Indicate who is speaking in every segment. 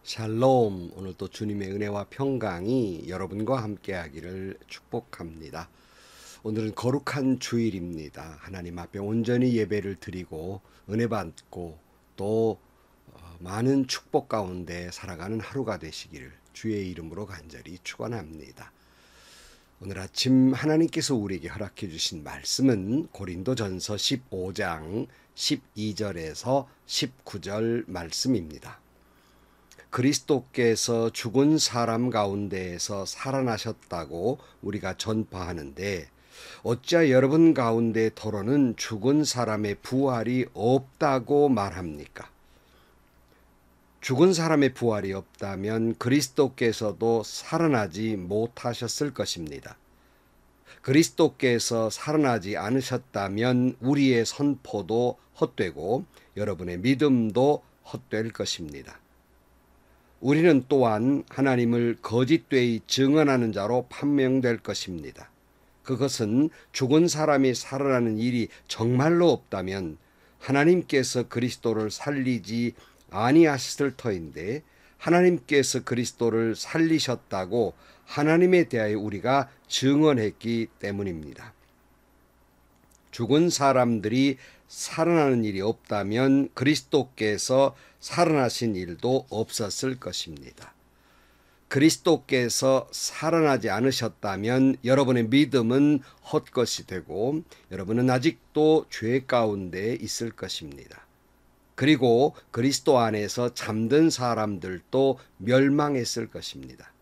Speaker 1: 샬롬. 오늘 또 주님의 은혜와 평강이 여러분과 함께하기를 축복합니다. 오늘은 거룩한 주일입니다. 하나님 앞에 온전히 예배를 드리고 은혜 받고 또 많은 축복 가운데 살아가는 하루가 되시기를 주의 이름으로 간절히 축원합니다. 오늘 아침 하나님께서 우리에게 허락해 주신 말씀은 고린도전서 15장 12절에서 19절 말씀입니다. 그리스도께서 죽은 사람 가운데에서 살아나셨다고 우리가 전파하는데 어찌하여 여러분 가운데 더러는 죽은 사람의 부활이 없다고 말합니까? 죽은 사람의 부활이 없다면 그리스도께서도 살아나지 못하셨을 것입니다. 그리스도께서 살아나지 않으셨다면 우리의 선포도 헛되고 여러분의 믿음도 헛될 것입니다. 우리는 또한 하나님을 거짓되이 증언하는 자로 판명될 것입니다. 그것은 죽은 사람이 살아나는 일이 정말로 없다면 하나님께서 그리스도를 살리지 아니하셨을 터인데 하나님께서 그리스도를 살리셨다고 하나님에 대하여 우리가 증언했기 때문입니다. 죽은 사람들이 살아나는 일이 없다면 그리스도께서 살아나신 일도 없었을 것입니다. 그리스도께서 살아나지 않으셨다면 여러분의 믿음은 헛것이 되고 여러분은 아직도 죄 가운데 있을 것입니다. 그리고 그리스도 안에서 잠든 사람들도 멸망했을 것입니다.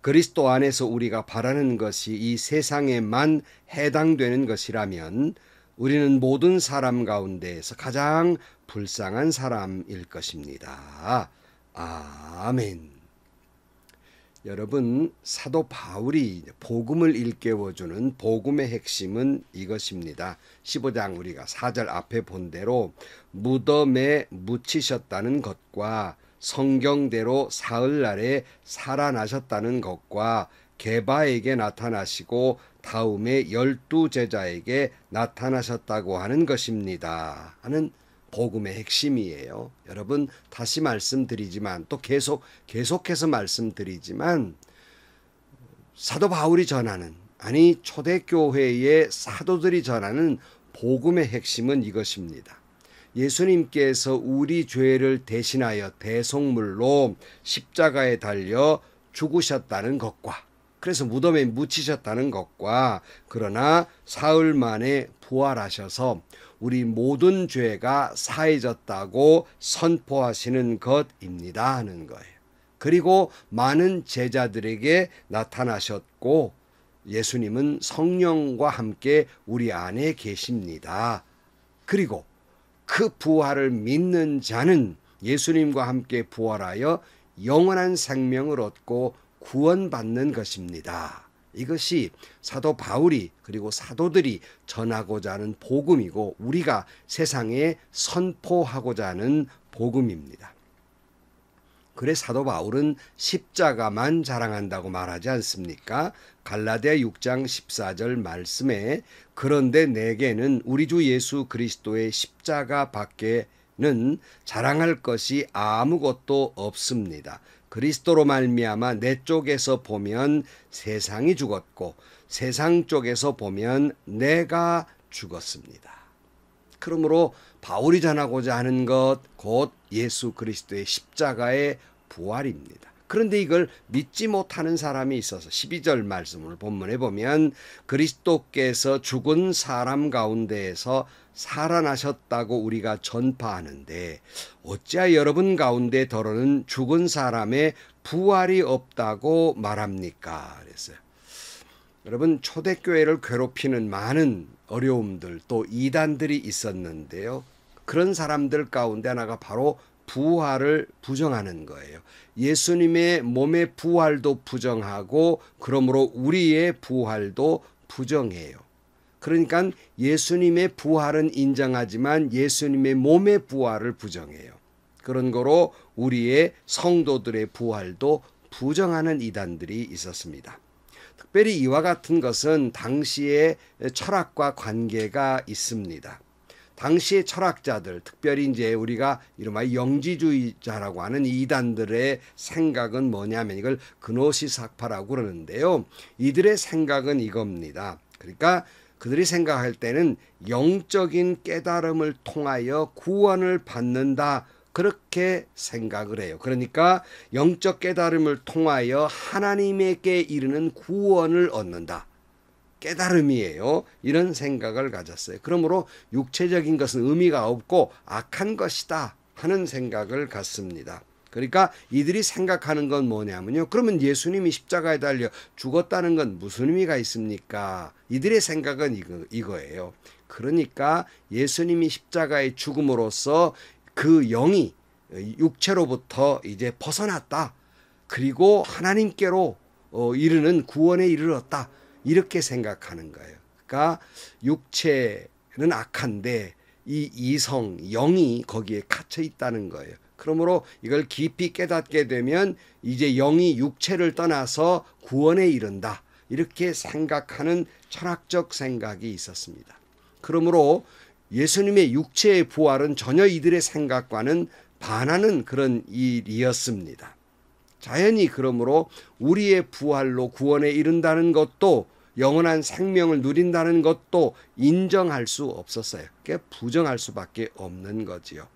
Speaker 1: 그리스도 안에서 우리가 바라는 것이 이 세상에만 해당되는 것이라면 우리는 모든 사람 가운데에서 가장 불쌍한 사람일 것입니다. 아멘. 여러분, 사도 바울이 복음을 일깨워주는 복음의 핵심은 이것입니다. 15장 우리가 4절 앞에 본 대로 무덤에 묻히셨다는 것과 성경대로 사흘날에 살아나셨다는 것과 게바에게 나타나시고 다음에 12제자에게 나타나셨다고 하는 것입니다. 하는 복음의 핵심이에요. 여러분, 다시 말씀드리지만 또 계속해서 말씀드리지만 사도 바울이 전하는 초대교회의 사도들이 전하는 복음의 핵심은 이것입니다. 예수님께서 우리 죄를 대신하여 대속물로 십자가에 달려 죽으셨다는 것과 그래서 무덤에 묻히셨다는 것과 그러나 사흘 만에 부활하셔서 우리 모든 죄가 사해졌다고 선포하시는 것입니다 하는 거예요. 그리고 많은 제자들에게 나타나셨고 예수님은 성령과 함께 우리 안에 계십니다. 그리고 그 부활을 믿는 자는 예수님과 함께 부활하여 영원한 생명을 얻고 구원받는 것입니다. 이것이 사도 바울이 그리고 사도들이 전하고자 하는 복음이고 우리가 세상에 선포하고자 하는 복음입니다. 그래 사도 바울은 십자가만 자랑한다고 말하지 않습니까? 갈라디아 6장 14절 말씀에 그런데 내게는 우리 주 예수 그리스도의 십자가 밖에는 자랑할 것이 아무것도 없습니다. 그리스도로 말미암아 내 쪽에서 보면 세상이 죽었고 세상 쪽에서 보면 내가 죽었습니다. 그러므로 바울이 전하고자 하는 것 곧 예수 그리스도의 십자가의 부활입니다. 그런데 이걸 믿지 못하는 사람이 있어서 12절 말씀을 본문에 보면 그리스도께서 죽은 사람 가운데에서 살아나셨다고 우리가 전파하는데 어찌하여 여러분 가운데 더러는 죽은 사람의 부활이 없다고 말합니까? 그랬어요. 여러분, 초대교회를 괴롭히는 많은 어려움들 또 이단들이 있었는데요. 그런 사람들 가운데 하나가 바로 부활을 부정하는 거예요. 예수님의 몸의 부활도 부정하고 그러므로 우리의 부활도 부정해요. 그러니까 예수님의 부활은 인정하지만 예수님의 몸의 부활을 부정해요. 그런 거로 우리의 성도들의 부활도 부정하는 이단들이 있었습니다. 특별히 이와 같은 것은 당시의 철학과 관계가 있습니다. 당시의 철학자들, 특별히 이제 우리가 이른바 영지주의자라고 하는 이단들의 생각은 뭐냐면 이걸 그노시스학파라고 그러는데요. 이들의 생각은 이겁니다. 그러니까 그들이 생각할 때는 영적인 깨달음을 통하여 구원을 받는다. 그렇게 생각을 해요. 그러니까 영적 깨달음을 통하여 하나님에게 이르는 구원을 얻는다. 깨달음이에요. 이런 생각을 가졌어요. 그러므로 육체적인 것은 의미가 없고 악한 것이다 하는 생각을 갖습니다. 그러니까 이들이 생각하는 건 뭐냐면요. 그러면 예수님이 십자가에 달려 죽었다는 건 무슨 의미가 있습니까? 이들의 생각은 이거예요. 그러니까 예수님이 십자가에 죽음으로써 그 영이 육체로부터 이제 벗어났다. 그리고 하나님께로 이르는 구원에 이르렀다. 이렇게 생각하는 거예요. 그러니까 육체는 악한데 이 이성, 영이 거기에 갇혀 있다는 거예요. 그러므로 이걸 깊이 깨닫게 되면 이제 영이 육체를 떠나서 구원에 이른다. 이렇게 생각하는 철학적 생각이 있었습니다. 그러므로 예수님의 육체의 부활은 전혀 이들의 생각과는 반하는 그런 일이었습니다. 자연히 그러므로 우리의 부활로 구원에 이른다는 것도 영원한 생명을 누린다는 것도 인정할 수 없었어요. 그러니까 부정할 수밖에 없는 거지요.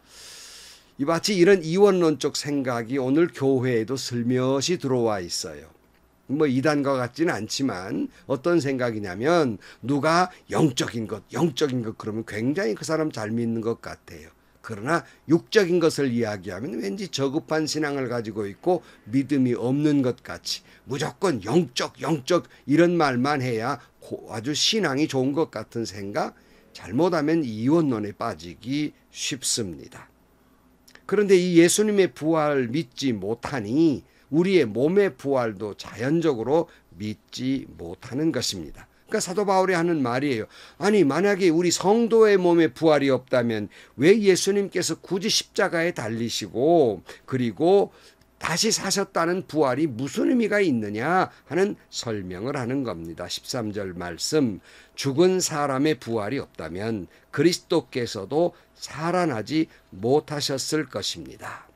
Speaker 1: 마치 이런 이원론적 생각이 오늘 교회에도 슬며시 들어와 있어요. 뭐 이단과 같지는 않지만 어떤 생각이냐면 누가 영적인 것 그러면 굉장히 그 사람 잘 믿는 것 같아요. 그러나 육적인 것을 이야기하면 왠지 저급한 신앙을 가지고 있고 믿음이 없는 것 같이 무조건 영적 이런 말만 해야 아주 신앙이 좋은 것 같은 생각, 잘못하면 이원론에 빠지기 쉽습니다. 그런데 이 예수님의 부활 믿지 못하니 우리의 몸의 부활도 자연적으로 믿지 못하는 것입니다. 그러니까 사도 바울이 하는 말이에요. 아니 만약에 우리 성도의 몸에 부활이 없다면 왜 예수님께서 굳이 십자가에 달리시고 그리고 다시 사셨다는 부활이 무슨 의미가 있느냐 하는 설명을 하는 겁니다. 13절 말씀, 죽은 사람의 부활이 없다면 그리스도께서도 살아나지 못하셨을 것입니다.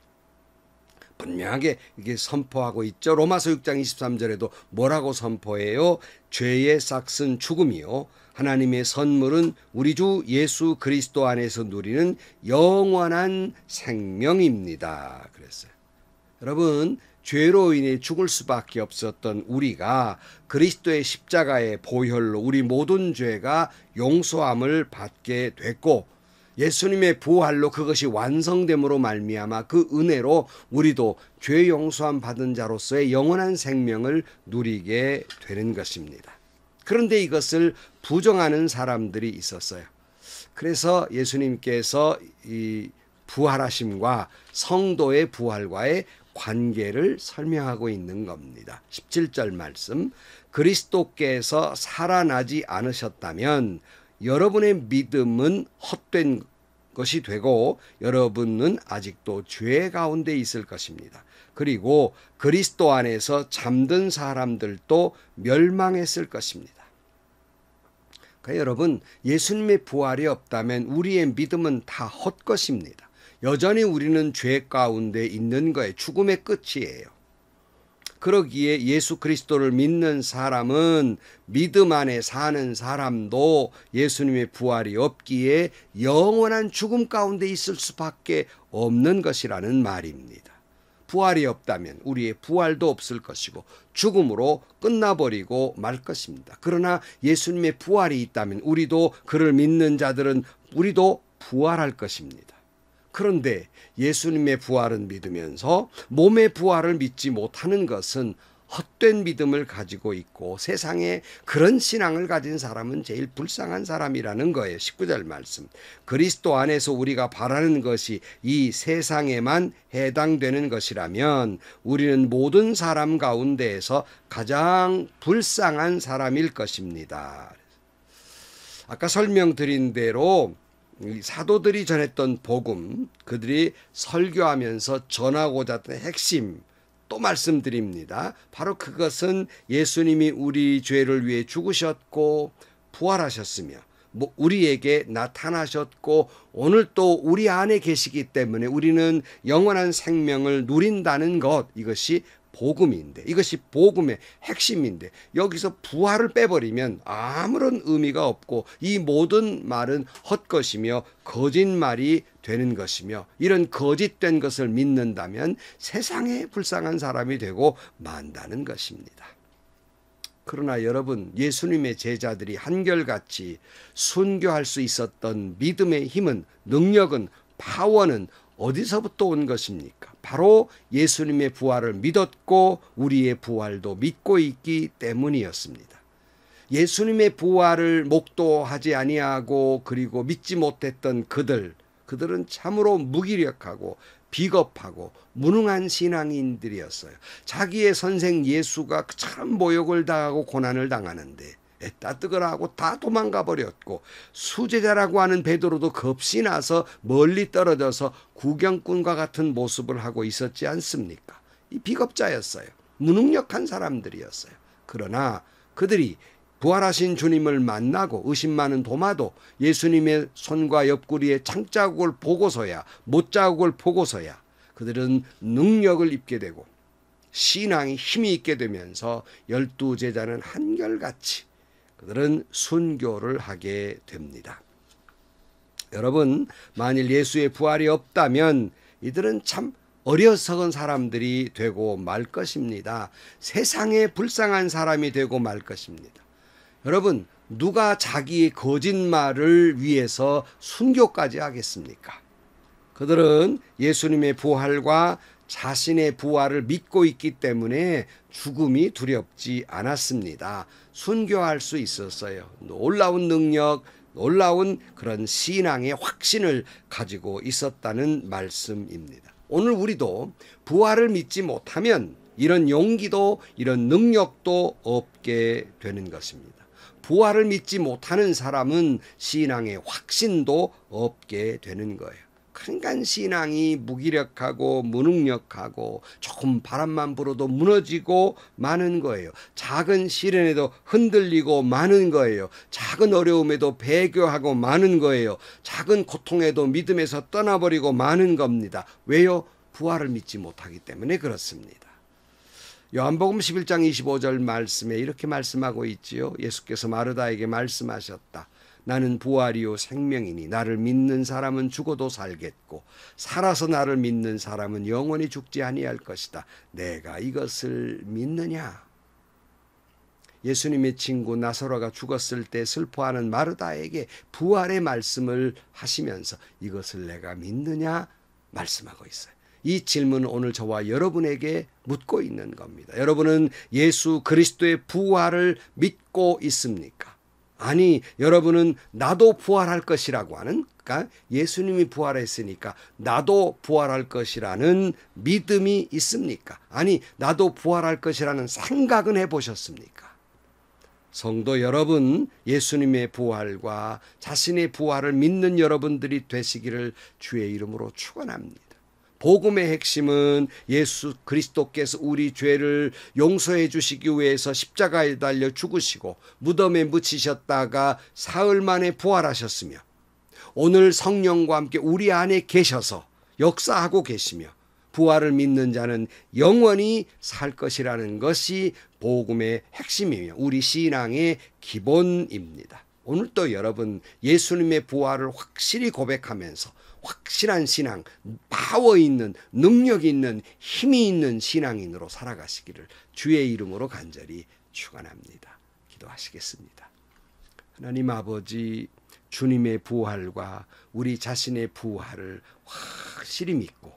Speaker 1: 분명하게 이게 선포하고 있죠. 로마서 6장 23절에도 뭐라고 선포해요? 죄의 삭은 죽음이요 하나님의 선물은 우리 주 예수 그리스도 안에서 누리는 영원한 생명입니다. 그랬어요. 여러분, 죄로 인해 죽을 수밖에 없었던 우리가 그리스도의 십자가의 보혈로 우리 모든 죄가 용서함을 받게 됐고 예수님의 부활로 그것이 완성됨으로 말미암아 그 은혜로 우리도 죄 용서함 받은 자로서의 영원한 생명을 누리게 되는 것입니다. 그런데 이것을 부정하는 사람들이 있었어요. 그래서 예수님께서 이 부활하심과 성도의 부활과의 관계를 설명하고 있는 겁니다. 17절 말씀, 그리스도께서 살아나지 않으셨다면 여러분의 믿음은 헛된 것이 되고 여러분은 아직도 죄 가운데 있을 것입니다. 그리고 그리스도 안에서 잠든 사람들도 멸망했을 것입니다. 그러니까 여러분, 예수님의 부활이 없다면 우리의 믿음은 다 헛것입니다. 여전히 우리는 죄 가운데 있는 거예요. 죽음의 끝이에요. 그러기에 예수 그리스도를 믿는 사람은 믿음 안에 사는 사람도 예수님의 부활이 없기에 영원한 죽음 가운데 있을 수밖에 없는 것이라는 말입니다. 부활이 없다면 우리의 부활도 없을 것이고 죽음으로 끝나버리고 말 것입니다. 그러나 예수님의 부활이 있다면 우리도 그를 믿는 자들은 우리도 부활할 것입니다. 그런데 예수님의 부활은 믿으면서 몸의 부활을 믿지 못하는 것은 헛된 믿음을 가지고 있고 세상에 그런 신앙을 가진 사람은 제일 불쌍한 사람이라는 거예요. 19절 말씀. 그리스도 안에서 우리가 바라는 것이 이 세상에만 해당되는 것이라면 우리는 모든 사람 가운데에서 가장 불쌍한 사람일 것입니다. 아까 설명드린 대로 사도들이 전했던 복음, 그들이 설교하면서 전하고자 했던 핵심 또 말씀드립니다. 바로 그것은 예수님이 우리 죄를 위해 죽으셨고 부활하셨으며 우리에게 나타나셨고 오늘 또 우리 안에 계시기 때문에 우리는 영원한 생명을 누린다는 것, 이것이 복음인데, 이것이 복음의 핵심인데, 여기서 부활을 빼버리면 아무런 의미가 없고 이 모든 말은 헛것이며 거짓말이 되는 것이며, 이런 거짓된 것을 믿는다면 세상에 불쌍한 사람이 되고 만다는 것입니다. 그러나 여러분, 예수님의 제자들이 한결같이 순교할 수 있었던 믿음의 힘은, 능력은, 파워는 어디서부터 온 것입니까? 바로 예수님의 부활을 믿었고 우리의 부활도 믿고 있기 때문이었습니다. 예수님의 부활을 목도하지 아니하고 그리고 믿지 못했던 그들은 참으로 무기력하고 비겁하고 무능한 신앙인들이었어요. 자기의 선생 예수가 참 모욕을 당하고 고난을 당하는데 애따 뜨거라 하고 다 도망가 버렸고, 수제자라고 하는 베드로도 겁이 나서 멀리 떨어져서 구경꾼과 같은 모습을 하고 있었지 않습니까? 이 비겁자였어요. 무능력한 사람들이었어요. 그러나 그들이 부활하신 주님을 만나고 의심 많은 도마도 예수님의 손과 옆구리에 창자국을 보고서야, 못자국을 보고서야 그들은 능력을 입게 되고 신앙이 힘이 있게 되면서 12제자는 한결같이 그들은 순교를 하게 됩니다. 여러분, 만일 예수의 부활이 없다면 이들은 참 어리석은 사람들이 되고 말 것입니다. 세상에 불쌍한 사람이 되고 말 것입니다. 여러분, 누가 자기의 거짓말을 위해서 순교까지 하겠습니까? 그들은 예수님의 부활과 자신의 부활을 믿고 있기 때문에 죽음이 두렵지 않았습니다. 순교할 수 있었어요. 놀라운 능력, 놀라운 그런 신앙의 확신을 가지고 있었다는 말씀입니다. 오늘 우리도 부활을 믿지 못하면 이런 용기도 이런 능력도 없게 되는 것입니다. 부활을 믿지 못하는 사람은 신앙의 확신도 없게 되는 거예요. 그러니까 신앙이 무기력하고 무능력하고 조금 바람만 불어도 무너지고 마는 거예요. 작은 시련에도 흔들리고 마는 거예요. 작은 어려움에도 배교하고 마는 거예요. 작은 고통에도 믿음에서 떠나버리고 마는 겁니다. 왜요? 부활을 믿지 못하기 때문에 그렇습니다. 요한복음 11장 25절 말씀에 이렇게 말씀하고 있지요. 예수께서 마르다에게 말씀하셨다. 나는 부활이요 생명이니 나를 믿는 사람은 죽어도 살겠고 살아서 나를 믿는 사람은 영원히 죽지 아니할 것이다. 내가 이것을 믿느냐? 예수님의 친구 나사로가 죽었을 때 슬퍼하는 마르다에게 부활의 말씀을 하시면서 이것을 내가 믿느냐 말씀하고 있어요. 이 질문은 오늘 저와 여러분에게 묻고 있는 겁니다. 여러분은 예수 그리스도의 부활을 믿고 있습니까? 아니, 여러분은 나도 부활할 것이라고 하는, 그러니까 예수님이 부활했으니까 나도 부활할 것이라는 믿음이 있습니까? 아니, 나도 부활할 것이라는 생각은 해보셨습니까? 성도 여러분, 예수님의 부활과 자신의 부활을 믿는 여러분들이 되시기를 주의 이름으로 축원합니다. 복음의 핵심은 예수 그리스도께서 우리 죄를 용서해 주시기 위해서 십자가에 달려 죽으시고 무덤에 묻히셨다가 사흘 만에 부활하셨으며 오늘 성령과 함께 우리 안에 계셔서 역사하고 계시며 부활을 믿는 자는 영원히 살 것이라는 것이 복음의 핵심이며 우리 신앙의 기본입니다. 오늘 또 여러분 예수님의 부활을 확실히 고백하면서 확실한 신앙, 파워 있는, 능력 있는, 힘이 있는 신앙인으로 살아가시기를 주의 이름으로 간절히 축원합니다. 기도하시겠습니다. 하나님 아버지, 주님의 부활과 우리 자신의 부활을 확실히 믿고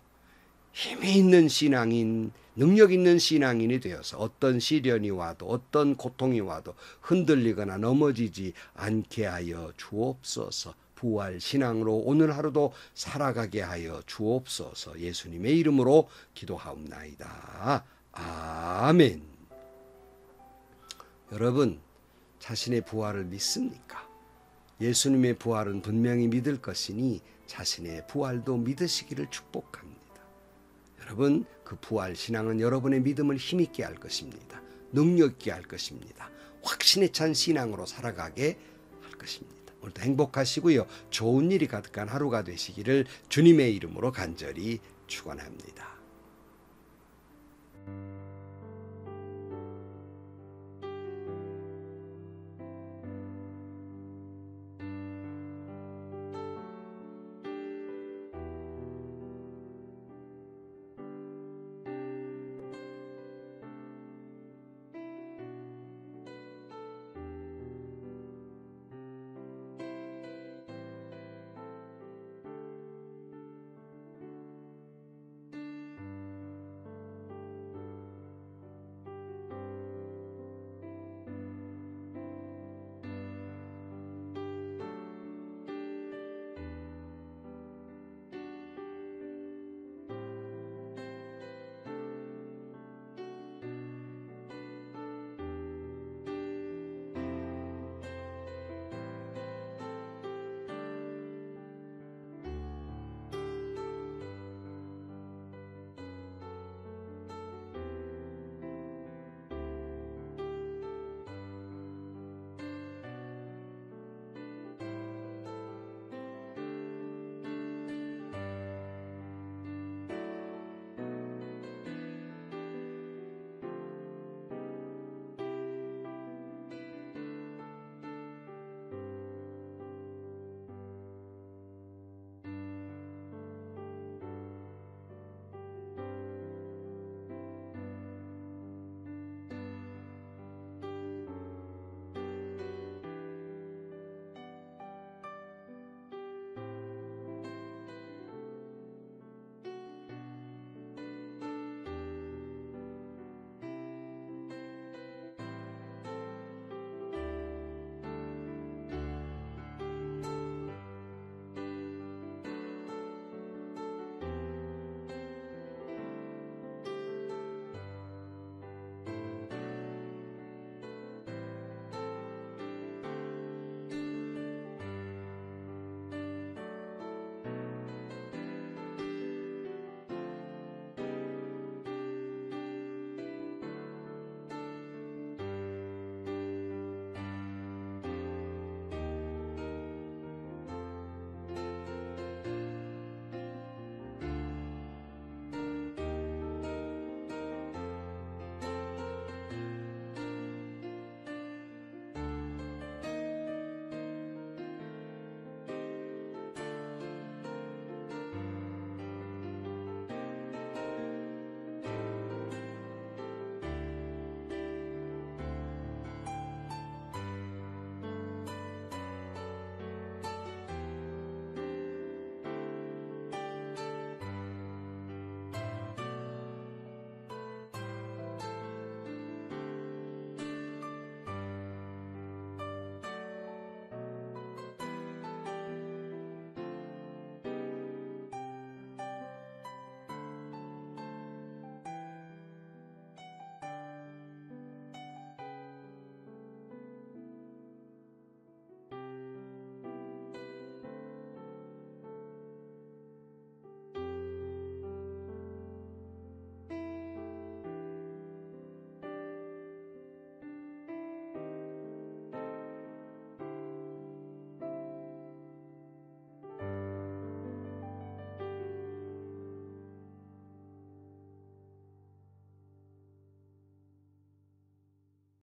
Speaker 1: 힘이 있는 신앙인, 능력 있는 신앙인이 되어서 어떤 시련이 와도 어떤 고통이 와도 흔들리거나 넘어지지 않게 하여 주옵소서. 부활 신앙으로 오늘 하루도 살아가게 하여 주옵소서. 예수님의 이름으로 기도하옵나이다. 아멘. 여러분, 자신의 부활을 믿습니까? 예수님의 부활은 분명히 믿을 것이니 자신의 부활도 믿으시기를 축복합니다. 여러분, 그 부활 신앙은 여러분의 믿음을 힘있게 할 것입니다. 능력 있게 할 것입니다. 확신에 찬 신앙으로 살아가게 할 것입니다. 오늘도 행복하시고요. 좋은 일이 가득한 하루가 되시기를 주님의 이름으로 간절히 축원합니다.